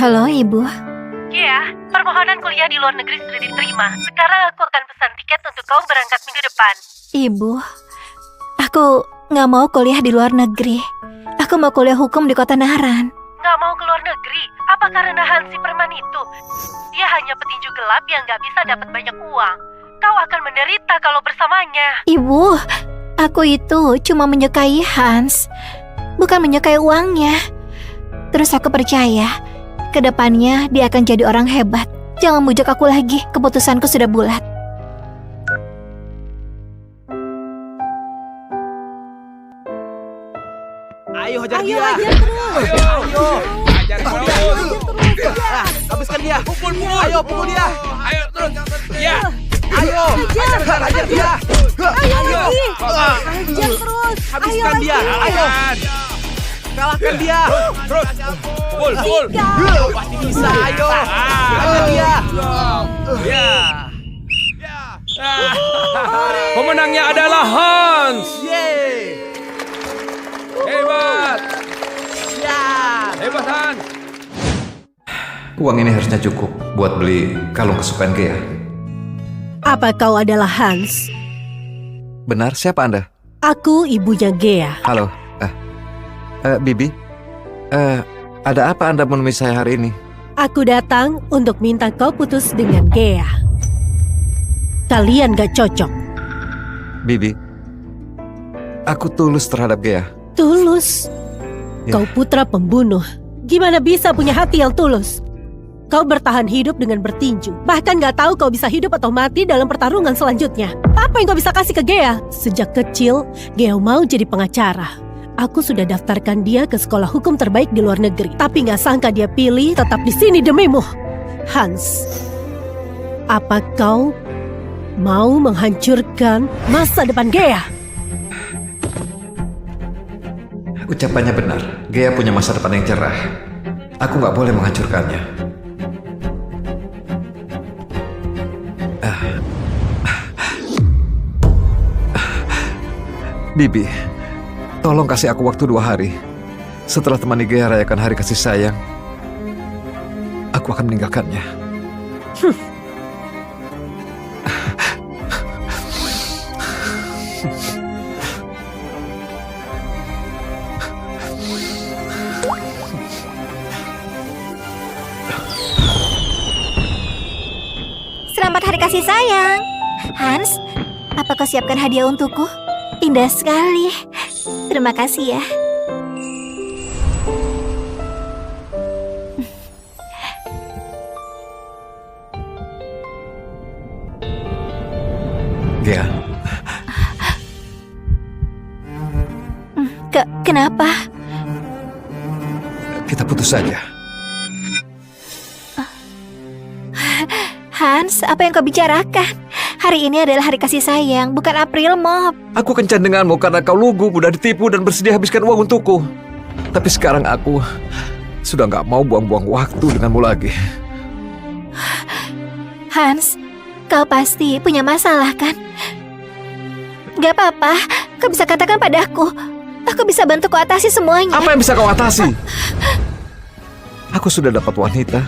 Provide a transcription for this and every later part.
Halo, Ibu. Iya, permohonan kuliah di luar negeri sudah diterima. Sekarang aku akan pesan tiket untuk kau berangkat minggu depan. Ibu, aku nggak mau kuliah di luar negeri. Aku mau kuliah hukum di kota Naran. Nggak mau ke luar negeri? Apa karena Hansi Perman itu? Dia hanya petinju gelap yang nggak bisa dapat banyak uang. Kau akan menderita kalau bersamanya. Ibu, aku itu cuma menyukai Hans, bukan menyukai uangnya. Terus aku percaya, kedepannya dia akan jadi orang hebat. Jangan bujuk aku lagi, keputusanku sudah bulat. Ayo hajar dia. Hajar terus. Ayo. Hajar terus. Habiskan dia. Pukul. Ayo pukul dia. Ayo terus. Ya. Ayo. Hajar dia. Ayo lagi. Ah, Hajar terus. Habiskan dia. Ayo. Kalahkan dia. Terus. Pukul. Pasti bisa. Ayo. Hajar dia. Ya. Pemenangnya adalah Hans. Yeay. Hebat. Ya. Hebat Hans. Uang ini harusnya cukup buat beli kalung kesukaan Gea. Apa kau adalah Hans? Benar, siapa Anda? Aku ibunya Gea. Halo, Bibi. Ada apa Anda menemui saya hari ini? Aku datang untuk minta kau putus dengan Gea. Kalian gak cocok. Bibi, aku tulus terhadap Gea. Tulus. Ya. Kau putra pembunuh. Gimana bisa punya hati yang tulus? Kau bertahan hidup dengan bertinju. Bahkan gak tahu kau bisa hidup atau mati dalam pertarungan selanjutnya. Apa yang kau bisa kasih ke Gea? Sejak kecil, Gea mau jadi pengacara. Aku sudah daftarkan dia ke sekolah hukum terbaik di luar negeri. Tapi gak sangka dia pilih tetap di sini demimu. Hans, apa kau mau menghancurkan masa depan Gea? Ucapannya benar, Gea punya masa depan yang cerah. Aku nggak boleh menghancurkannya. Bibi, tolong kasih aku waktu 2 hari. Setelah temani Gea rayakan hari kasih sayang, aku akan meninggalkannya. Selamat hari kasih sayang. Hans, apa kau siapkan hadiah untukku? Indah sekali. Terima kasih ya. Gea, Kenapa? kita putus saja. Hans, apa yang kau bicarakan? Hari ini adalah hari kasih sayang, bukan April Mop. Aku kencan denganmu karena kau lugu, mudah ditipu dan bersedia habiskan uang untukku. Tapi sekarang aku sudah nggak mau buang-buang waktu denganmu lagi. Hans, kau pasti punya masalah kan? Gak apa-apa, kau bisa katakan padaku. Aku bisa bantu kau atasi semuanya. Apa yang bisa kau atasi? Aku sudah dapat wanita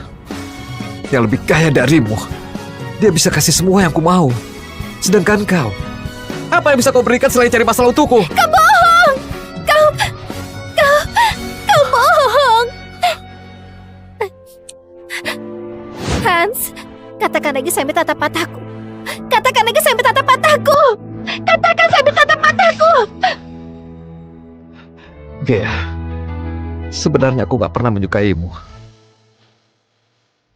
yang lebih kaya darimu. Dia bisa kasih semua yang ku mau. Sedangkan kau, apa yang bisa kau berikan selain cari masalah untukku? Kau bohong! Kau bohong! Hans, katakan lagi sampai tatap mataku. Katakan lagi sampai tatap mataku. Katakan sampai tatap mataku. Gea, sebenarnya aku gak pernah menyukaimu.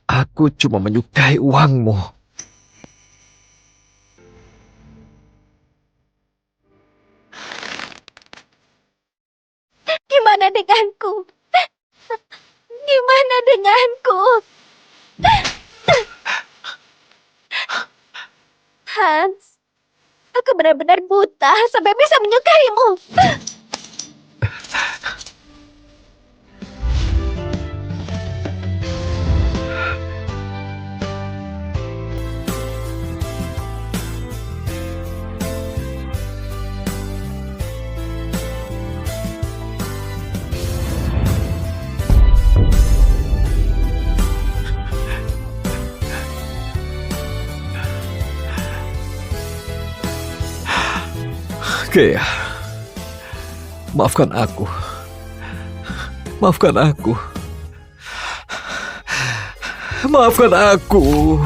Aku cuma menyukai uangmu. Gimana denganku? Gimana denganku? Hans, aku benar-benar buta sampai bisa menyukaimu. Gea, maafkan aku. Maafkan aku. Maafkan aku.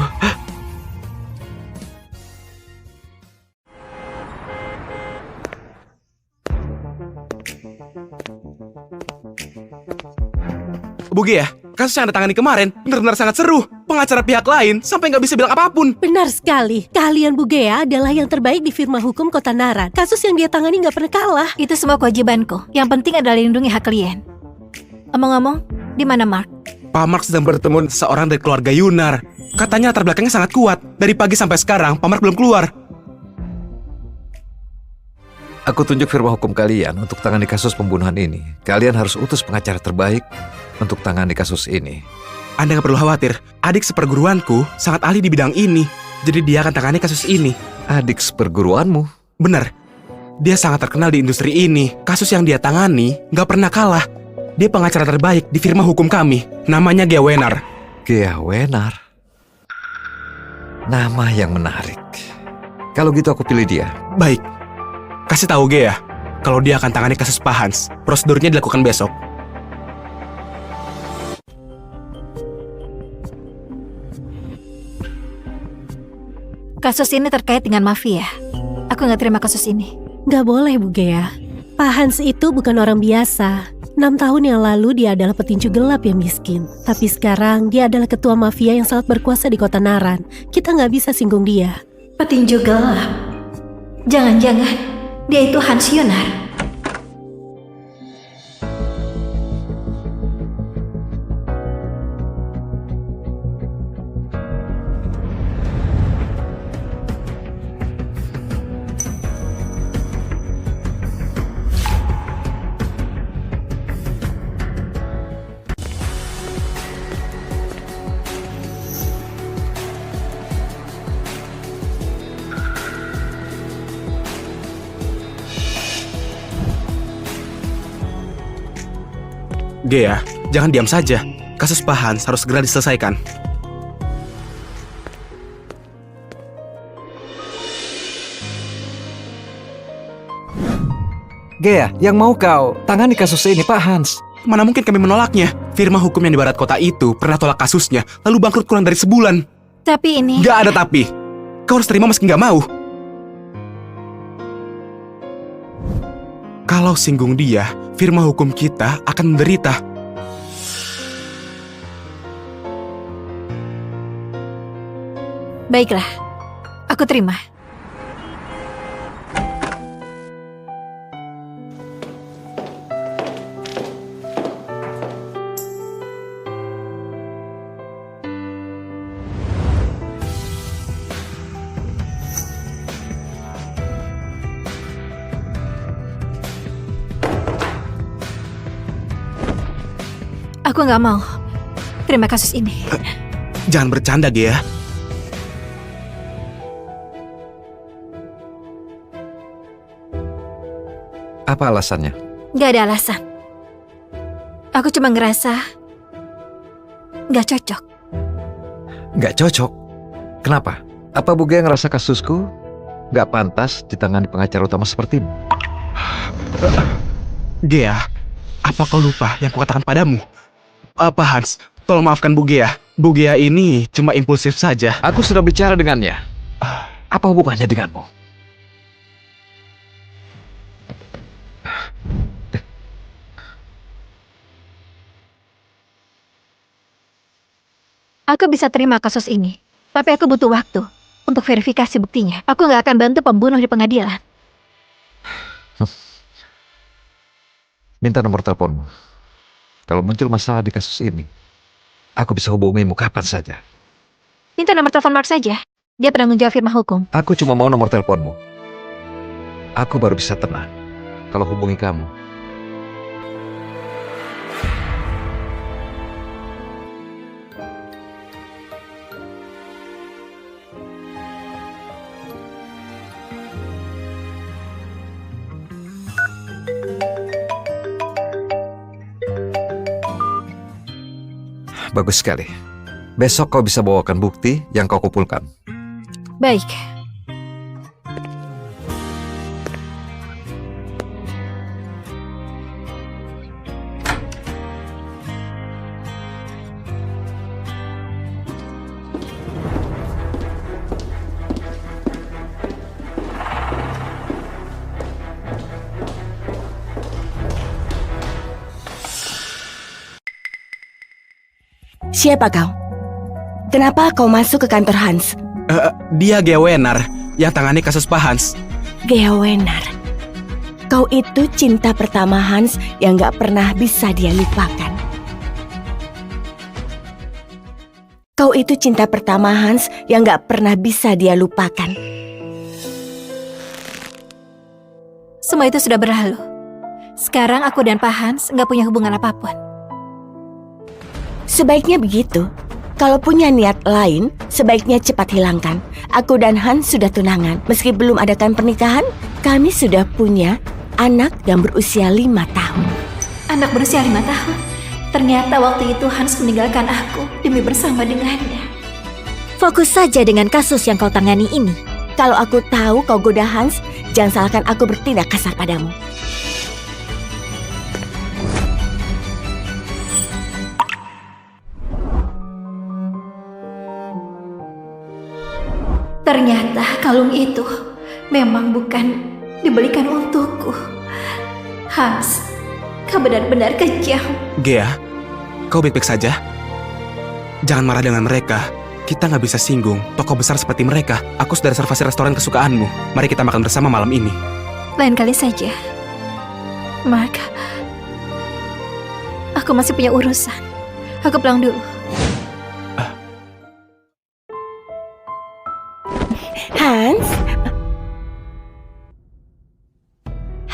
Bu Gea, kasus yang Anda tangani kemarin benar-benar sangat seru. Pengacara pihak lain sampai nggak bisa bilang apapun. Benar sekali. Keahlian Bu Gea adalah yang terbaik di firma hukum Kota Naran. Kasus yang dia tangani nggak pernah kalah. Itu semua kewajibanku. Yang penting adalah lindungi hak klien. Omong-omong, di mana Mark? Pak Mark sedang bertemu seorang dari keluarga Yunar. Katanya latar belakangnya sangat kuat. Dari pagi sampai sekarang, Pak Mark belum keluar. Aku tunjuk firma hukum kalian untuk tangani kasus pembunuhan ini. Kalian harus utus pengacara terbaik untuk tangani kasus ini. Anda nggak perlu khawatir. Adik seperguruanku sangat ahli di bidang ini. Jadi dia akan tangani kasus ini. Adik seperguruanmu? Benar. Dia sangat terkenal di industri ini. Kasus yang dia tangani nggak pernah kalah. Dia pengacara terbaik di firma hukum kami. Namanya Gea Wenar. Gea Wenar? Nama yang menarik. Kalau gitu aku pilih dia. Baik. Kasih tahu Gea kalau dia akan tangani kasus Pak Hans. Prosedurnya dilakukan besok. Kasus ini terkait dengan mafia. Aku nggak terima kasus ini. Nggak boleh Bu Gea. Pak Hans itu bukan orang biasa. 6 tahun yang lalu dia adalah petinju gelap yang miskin. Tapi sekarang dia adalah ketua mafia yang sangat berkuasa di Kota Naran. Kita nggak bisa singgung dia. Petinju gelap. Jangan-jangan dia itu Hans Yunar. Gea, jangan diam saja. Kasus Pak Hans harus segera diselesaikan. Gea, yang mau kau tangani kasus ini, Pak Hans. Mana mungkin kami menolaknya? Firma hukum yang di barat kota itu pernah tolak kasusnya, lalu bangkrut kurang dari sebulan. Tapi ini... Gak ada tapi. Kau harus terima meski gak mau. Kalau singgung dia, firma hukum kita akan menderita. Baiklah, aku terima. Aku nggak mau terima kasus ini. Jangan bercanda, Gea. Apa alasannya? Nggak ada alasan. Aku cuma ngerasa nggak cocok. Nggak cocok? Kenapa? Apa Bu Gea ngerasa kasusku nggak pantas ditangani pengacara utama sepertimu? Gea, apa kau lupa yang kukatakan padamu? Pak Hans, tolong maafkan Bu Gea. Bu Gea ini cuma impulsif saja. Aku sudah bicara dengannya. Apa hubungannya denganmu? Aku bisa terima kasus ini, tapi aku butuh waktu untuk verifikasi buktinya. Aku nggak akan bantu pembunuh di pengadilan. Minta nomor teleponmu. Kalau muncul masalah di kasus ini, aku bisa hubungimu kapan saja. Minta nomor telepon Mark saja. Dia penanggung jawab firma hukum. Aku cuma mau nomor teleponmu. Aku baru bisa tenang kalau hubungi kamu. Bagus sekali. Besok kau bisa bawakan bukti yang kau kumpulkan. Baik. Siapa kau? Kenapa kau masuk ke kantor Hans? Dia Gewenar yang tangani kasus Pak Hans. Gewenar. Kau itu cinta pertama Hans yang gak pernah bisa dia lupakan. Kau itu cinta pertama Hans yang gak pernah bisa dia lupakan. Semua itu sudah berlalu. Sekarang aku dan Pak Hans nggak punya hubungan apapun. Sebaiknya begitu. Kalau punya niat lain, sebaiknya cepat hilangkan. Aku dan Hans sudah tunangan. Meski belum adakan pernikahan, kami sudah punya anak yang berusia 5 tahun. Anak berusia 5 tahun. Ternyata waktu itu Hans meninggalkan aku demi bersama dengannya. Fokus saja dengan kasus yang kau tangani ini. Kalau aku tahu kau goda Hans, jangan salahkan aku bertindak kasar padamu. Ternyata kalung itu memang bukan dibelikan untukku. Hans, kau benar-benar kejam. Gea, kau baik-baik saja? Jangan marah dengan mereka. Kita nggak bisa singgung toko besar seperti mereka. Aku sudah reservasi restoran kesukaanmu. Mari kita makan bersama malam ini. Lain kali saja. Mark, aku masih punya urusan. Aku pulang dulu.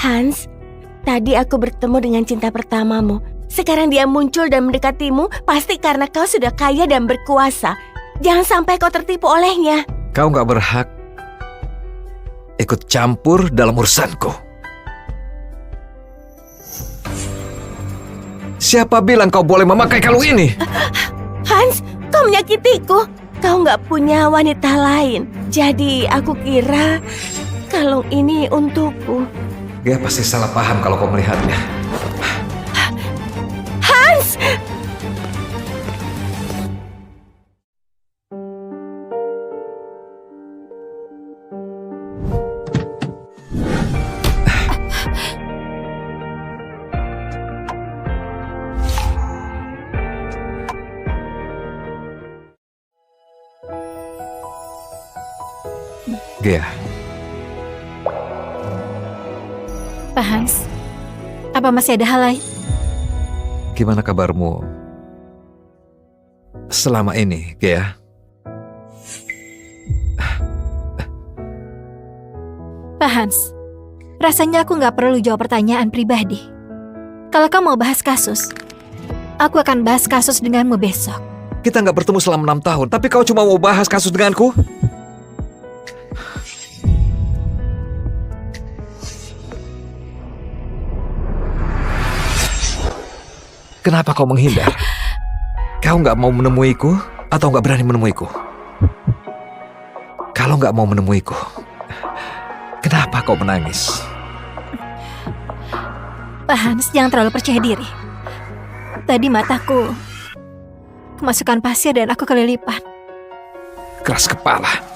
Hans, tadi aku bertemu dengan cinta pertamamu. Sekarang dia muncul dan mendekatimu pasti karena kau sudah kaya dan berkuasa. Jangan sampai kau tertipu olehnya. Kau gak berhak ikut campur dalam urusanku. Siapa bilang kau boleh memakai kalung ini? Hans, kau menyakitiku. Kau gak punya wanita lain. Jadi aku kira kalung ini untukku. Dia pasti salah paham kalau kau melihatnya. Hans! Gea, Pak Hans, apa masih ada hal lain? gimana kabarmu selama ini, Gea? Pak Hans, rasanya aku nggak perlu jawab pertanyaan pribadi. Kalau kamu mau bahas kasus, aku akan bahas kasus denganmu besok. Kita nggak bertemu selama 6 tahun, tapi kau cuma mau bahas kasus denganku? Kenapa kau menghindar? Kau nggak mau menemuiku atau nggak berani menemuiku? Kalau nggak mau menemuiku, kenapa kau menangis? Pak Hans, jangan terlalu percaya diri. Tadi mataku kemasukan pasir dan aku kelilipan. Keras kepala.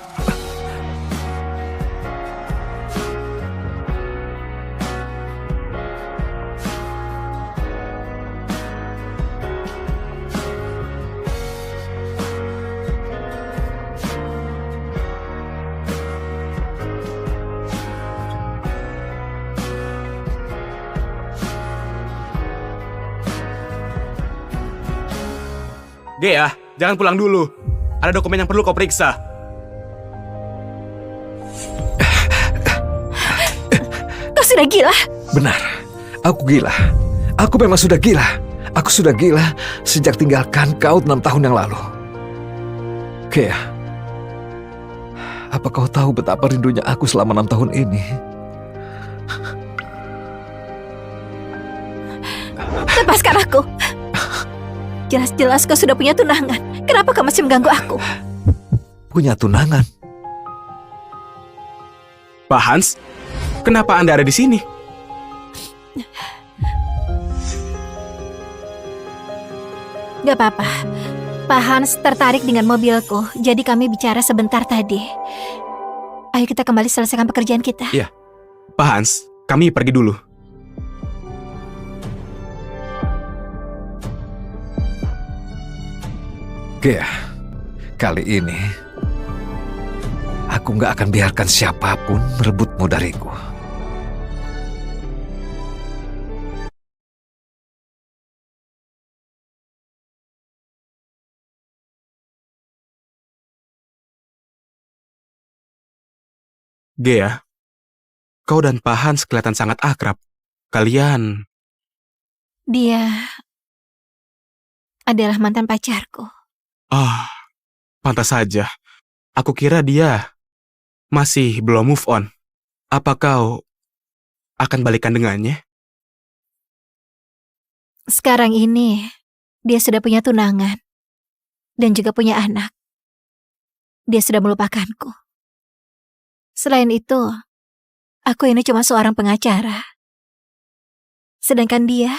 Gea, jangan pulang dulu. Ada dokumen yang perlu kau periksa. Kau sudah gila? Benar, aku gila. Aku memang sudah gila. Aku sudah gila sejak tinggalkan kau 6 tahun yang lalu. Gea, apa kau tahu betapa rindunya aku selama 6 tahun ini? Lepaskan aku. Jelas-jelas kau sudah punya tunangan. Kenapa kau masih mengganggu aku? Punya tunangan? Pak Hans, kenapa Anda ada di sini? Gak apa-apa. Pak Hans tertarik dengan mobilku, jadi kami bicara sebentar tadi. Ayo kita kembali selesaikan pekerjaan kita. Iya. Pak Hans, kami pergi dulu. Gea, kali ini aku nggak akan biarkan siapapun merebutmu dariku. Gea, kau dan Pak Hans kelihatan sangat akrab. Kalian... Dia adalah mantan pacarku. Ah, pantas saja. Aku kira dia masih belum move on. Apa kau akan balikan dengannya? Sekarang ini, dia sudah punya tunangan. Dan juga punya anak. Dia sudah melupakanku. Selain itu, aku ini cuma seorang pengacara. Sedangkan dia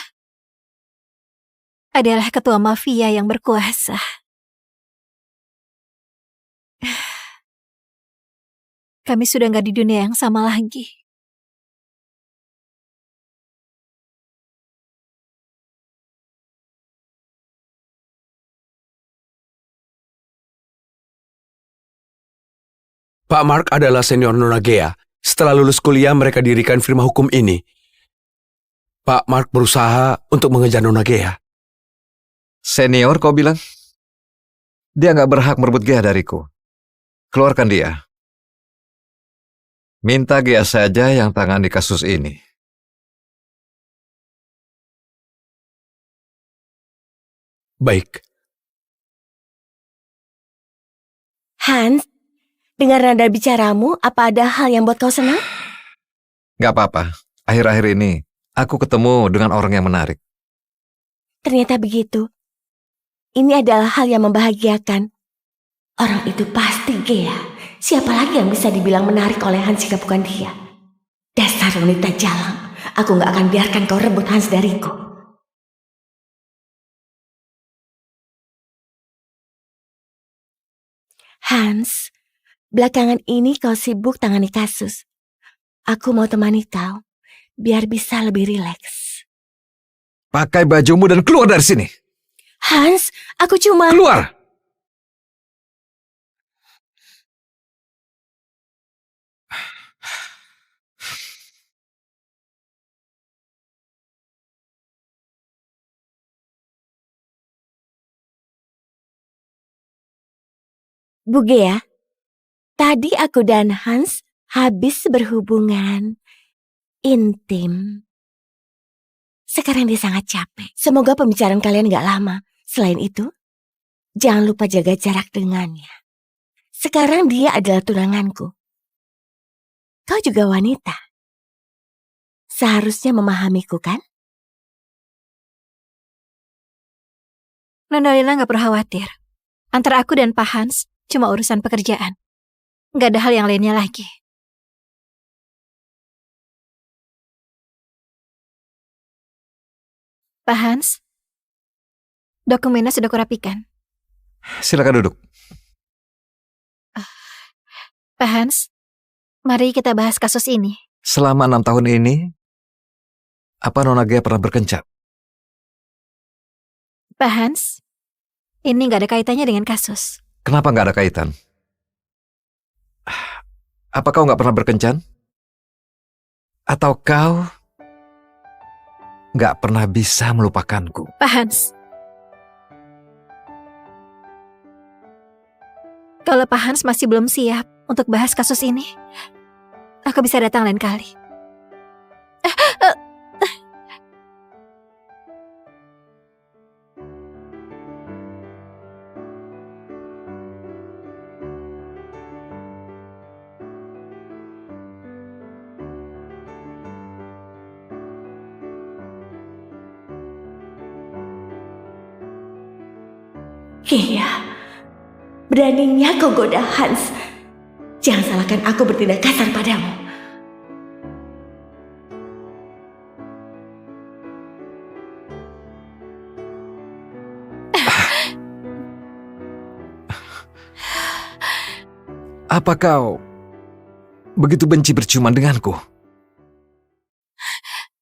adalah ketua mafia yang berkuasa. Kami sudah nggak di dunia yang sama lagi. Pak Mark adalah senior Nona Gea. Setelah lulus kuliah, mereka dirikan firma hukum ini. Pak Mark berusaha untuk mengejar Nona Gea. Senior kau bilang? Dia nggak berhak merebut Gea dariku. Keluarkan dia. Minta Gea saja yang tangani kasus ini. Baik. Hans, dengar nada bicaramu, apa ada hal yang buat kau senang? Nggak apa-apa. Akhir-akhir ini, aku ketemu dengan orang yang menarik. Ternyata begitu. Ini adalah hal yang membahagiakan. Orang itu pasti Gea. Siapa lagi yang bisa dibilang menarik oleh Hans jika bukan dia? Dasar wanita jalang. Aku gak akan biarkan kau rebut Hans dariku. Hans, belakangan ini kau sibuk tangani kasus. Aku mau temani kau, biar bisa lebih rileks. Pakai bajumu dan keluar dari sini. Hans, aku cuma... Keluar! Bu Gea, tadi aku dan Hans habis berhubungan intim. Sekarang dia sangat capek. Semoga pembicaraan kalian gak lama. Selain itu, jangan lupa jaga jarak dengannya. Sekarang dia adalah tunanganku. Kau juga wanita. Seharusnya memahamiku, kan? Nona Lila nggak perlu khawatir. Antara aku dan Pak Hans cuma urusan pekerjaan. Nggak ada hal yang lainnya lagi. Pak Hans, dokumennya sudah kurapikan. Silakan duduk. Pak Hans, mari kita bahas kasus ini. Selama 6 tahun ini, apa Nona Gea pernah berkencat? Pak Hans, ini nggak ada kaitannya dengan kasus. Kenapa nggak ada kaitan? Apa kau nggak pernah berkencan? Atau kau nggak pernah bisa melupakanku? Pak Hans, kalau Pak Hans masih belum siap untuk bahas kasus ini, aku bisa datang lain kali. Gea, beraninya kau goda Hans. Jangan salahkan aku bertindak kasar padamu. Apa kau begitu benci berciuman denganku?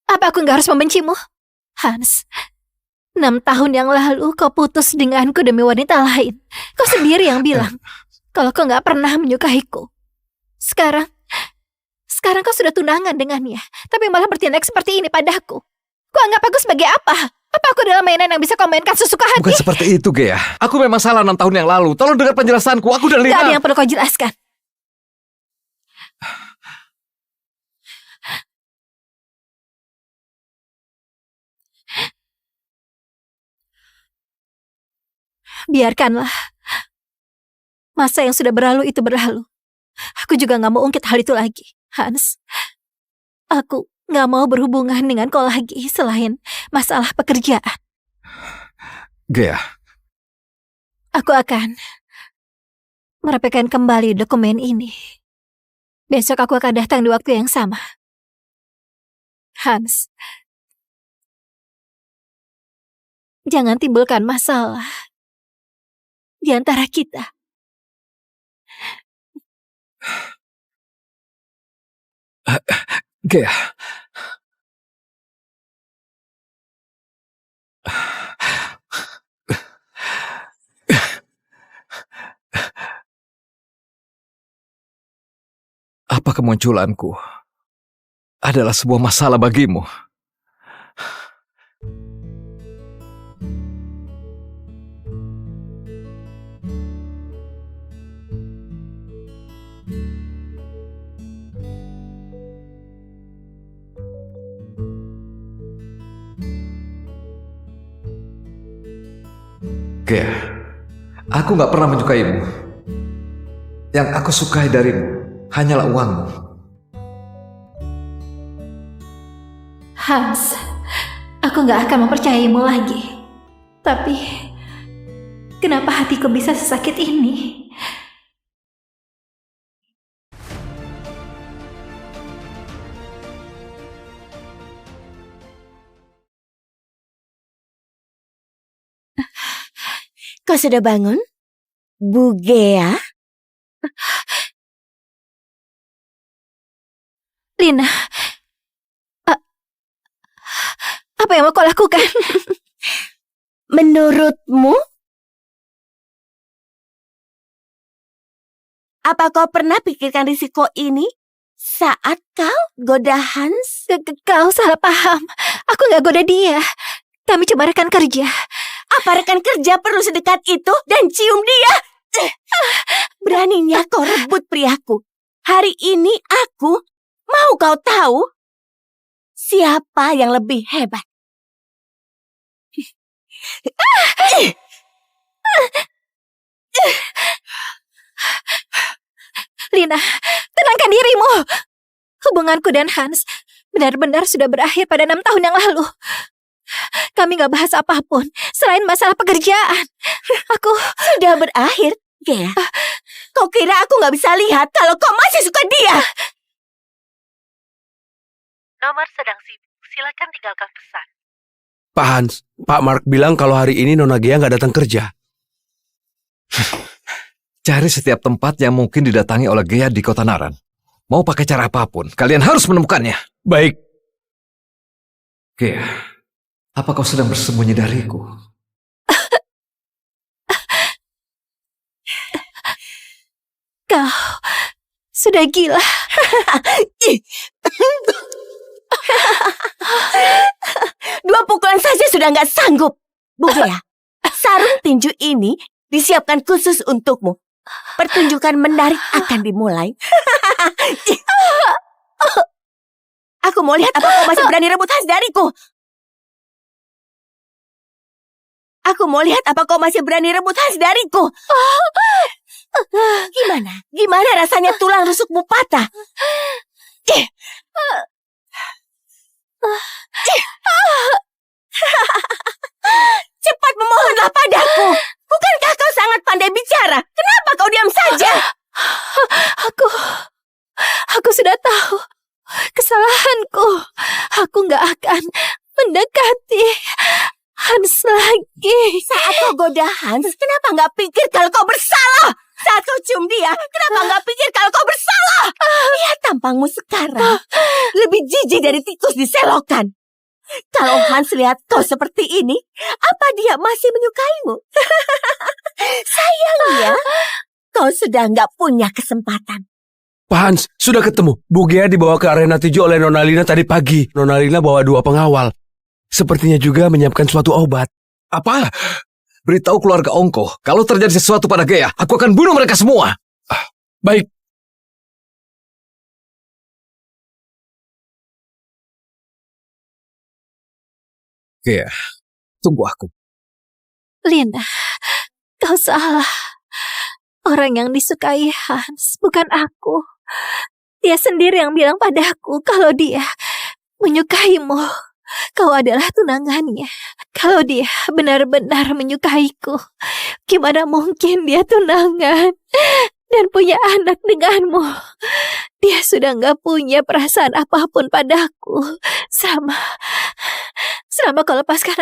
Apa aku nggak harus membencimu? Hans, 6 tahun yang lalu kau putus denganku demi wanita lain. Kau sendiri yang bilang kalau kau gak pernah menyukaiku. Sekarang kau sudah tunangan dengannya, tapi malah bertindak seperti ini padaku. Kau anggap aku sebagai apa? Apa aku adalah mainan yang bisa kau mainkan sesuka hati? Bukan seperti itu, Gea. Aku memang salah 6 tahun yang lalu. Tolong dengar penjelasanku. Aku dan Lina. Gak ada yang perlu kau jelaskan. Biarkanlah. Masa yang sudah berlalu itu berlalu. Aku juga gak mau ungkit hal itu lagi. Hans, aku gak mau berhubungan dengan kau lagi selain masalah pekerjaan. Gea, Aku akan merapikan kembali dokumen ini. Besok aku akan datang di waktu yang sama. Hans, jangan timbulkan masalah di antara kita. Gea. Apa kemunculanku adalah sebuah masalah bagimu? Gea, aku gak pernah menyukaimu. Yang aku sukai darimu hanyalah uangmu. Hans, aku gak akan mempercayaimu lagi. Tapi, kenapa hatiku bisa sesakit ini? Kau sudah bangun? Bu Gea? Lina, apa yang mau kau lakukan? Menurutmu? Apa kau pernah pikirkan risiko ini saat kau goda Hans? Kau salah paham. Aku gak goda dia. Kami cuma rekan kerja. Apa rekan kerja perlu sedekat itu dan cium dia? Beraninya kau rebut priaku. Hari ini aku mau kau tahu siapa yang lebih hebat. Lina, tenangkan dirimu. Hubunganku dan Hans benar-benar sudah berakhir pada 6 tahun yang lalu. Kami gak bahas apapun selain masalah pekerjaan. Aku Sudah berakhir, Gea. Kau kira aku gak bisa lihat kalau kau masih suka dia? Nomor sedang sibuk. Silakan tinggalkan pesan. Pak Hans, Pak Mark bilang kalau hari ini Nona Gea nggak datang kerja. Cari setiap tempat yang mungkin didatangi oleh Gea di kota Naran. Mau pakai cara apapun, kalian harus menemukannya. Baik, Gea, apa kau sedang bersembunyi dariku? Kau sudah gila. Dua pukulan saja sudah nggak sanggup. Bu Gea, sarung tinju ini disiapkan khusus untukmu. Pertunjukan menarik akan dimulai. Aku mau lihat apa kau masih berani rebut Hans dariku. Aku mau lihat apa kau masih berani rebut Hans dariku. Gimana? Gimana rasanya tulang rusukmu patah? Cepat memohonlah padaku. Bukankah kau sangat pandai bicara? Kenapa kau diam saja? Aku sudah tahu kesalahanku. Aku gak akan mendekati Hans lagi. Saat kau goda Hans, kenapa nggak pikir kalau kau bersalah? Saat kau cium dia, kenapa nggak pikir kalau kau bersalah? Lihat tampangmu sekarang. Lebih jijik dari tikus di selokan. Kalau Hans lihat kau seperti ini, apa dia masih menyukaimu? Sayangnya, kau sudah nggak punya kesempatan. Pak Hans, sudah ketemu. Bu Gea dibawa ke arena tinju oleh Nona Lina tadi pagi. Nona Lina bawa 2 pengawal. Sepertinya juga menyiapkan suatu obat. Apa? Beritahu keluarga Ongko, kalau terjadi sesuatu pada Gea, aku akan bunuh mereka semua. Baik. Gea, tunggu aku. Lina, kau salah. Orang yang disukai Hans bukan aku. Dia sendiri yang bilang padaku kalau dia menyukaimu. Kau adalah tunangannya. Kalau dia benar-benar menyukaiku, gimana mungkin dia tunangan dan punya anak denganmu? Dia sudah gak punya perasaan apapun padaku. Selama kau lepaskan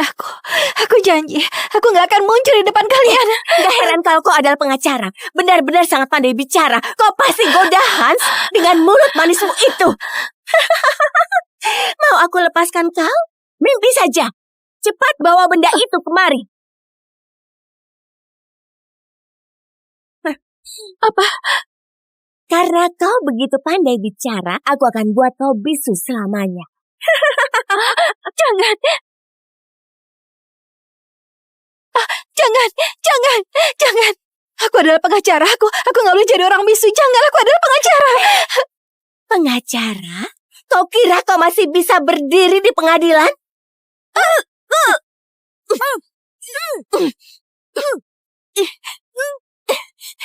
aku janji, aku gak akan muncul di depan kalian. Gak heran kalau kau adalah pengacara. Benar-benar sangat pandai bicara. Kau pasti goda Hans dengan mulut manismu itu. Mau aku lepaskan kau? Mimpi saja. Cepat bawa benda itu kemari. Apa? Karena kau begitu pandai bicara, aku akan buat kau bisu selamanya. Jangan. Jangan. Aku adalah pengacara. Aku gak boleh jadi orang bisu. Jangan, aku adalah pengacara. Pengacara? Kau kira kau masih bisa berdiri di pengadilan?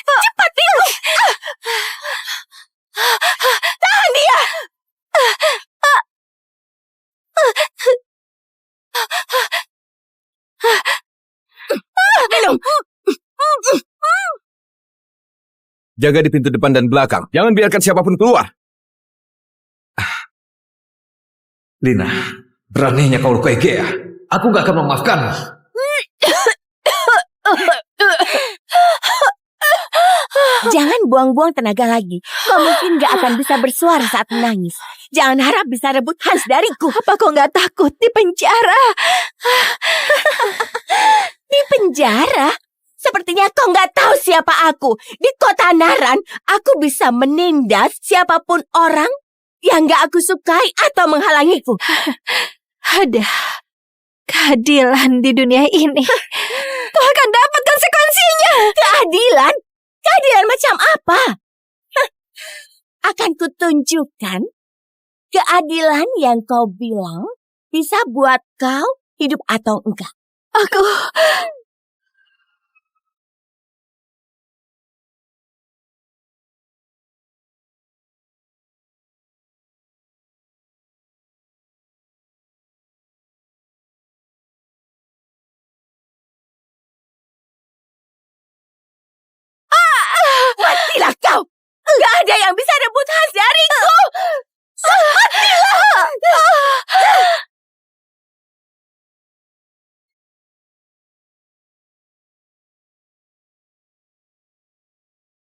Cepat tiup! Tahan dia! Minum! Jaga di pintu depan dan belakang. Jangan biarkan siapapun keluar. Lina, beraninya kau lukai Gea. Aku gak akan memaafkanmu. Jangan buang-buang tenaga lagi. Kau mungkin gak akan bisa bersuara saat menangis. Jangan harap bisa rebut Hans dariku. Apa kau gak takut di penjara? Di penjara? Sepertinya kau gak tahu siapa aku. Di kota Naran, aku bisa menindas siapapun orang yang gak aku sukai atau menghalangiku. Ada keadilan di dunia ini. Kau akan dapat konsekuensinya. Keadilan? Keadilan macam apa? Akan kutunjukkan keadilan yang kau bilang bisa buat kau hidup atau enggak.